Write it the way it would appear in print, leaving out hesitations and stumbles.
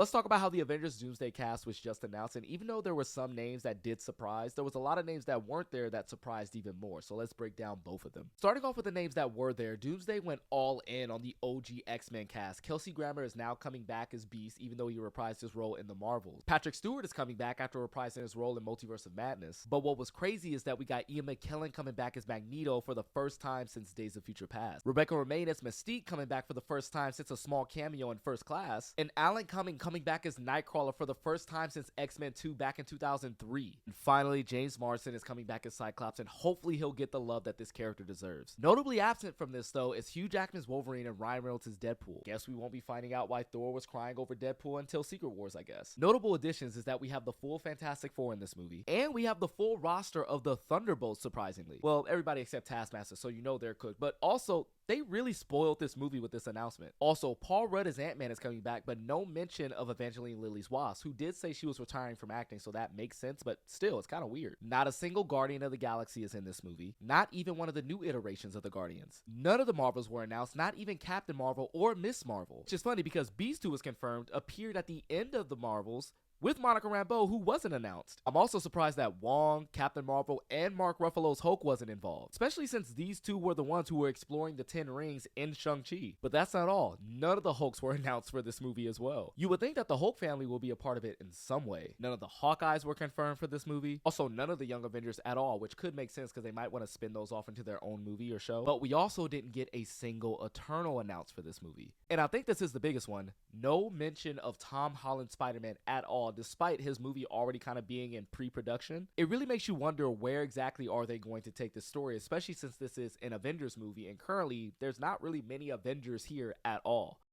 Let's talk about how the Avengers Doomsday cast was just announced, and even though there were some names that did surprise, there was a lot of names that weren't there that surprised even more, so let's break down both of them. Starting off with the names that were there, Doomsday went all in on the OG X-Men cast. Kelsey Grammer is now coming back as Beast, even though he reprised his role in the Marvels. Patrick Stewart is coming back after reprising his role in Multiverse of Madness. But what was crazy is that we got Ian McKellen coming back as Magneto for the first time since Days of Future Past. Rebecca Romijn as Mystique coming back for the first time since a small cameo in First Class. And Alan Cumming coming back as Nightcrawler for the first time since X-Men 2 back in 2003. And finally, James Marsden is coming back as Cyclops, and hopefully he'll get the love that this character deserves. Notably absent from this though is Hugh Jackman's Wolverine and Ryan Reynolds' Deadpool. Guess we won't be finding out why Thor was crying over Deadpool until Secret Wars, I guess. Notable additions is that we have the full Fantastic Four in this movie, and we have the full roster of the Thunderbolts, surprisingly. Well, everybody except Taskmaster, so you know they're cooked, but also they really spoiled this movie with this announcement. Also, Paul Rudd as Ant-Man is coming back, but no mention of Evangeline Lilly's Wasp, who did say she was retiring from acting, so that makes sense, but still, it's kind of weird. Not a single Guardian of the Galaxy is in this movie, not even one of the new iterations of the Guardians. None of the Marvels were announced, not even Captain Marvel or Miss Marvel. Which is funny because Beast, who was confirmed, appeared at the end of the Marvels with Monica Rambeau, who wasn't announced. I'm also surprised that Wong, Captain Marvel, and Mark Ruffalo's Hulk wasn't involved, especially since these two were the ones who were exploring the 10 rings in Shang-Chi. But that's not all. None of the Hulks were announced for this movie as well. You would think that the Hulk family will be a part of it in some way. None of the Hawkeyes were confirmed for this movie. Also, none of the Young Avengers at all, which could make sense because they might want to spin those off into their own movie or show. But we also didn't get a single Eternal announced for this movie. And I think this is the biggest one. No mention of Tom Holland's Spider-Man at all, despite his movie already kind of being in pre-production. It really makes you wonder where exactly are they going to take this story, especially since this is an Avengers movie and currently there's not really many Avengers here at all.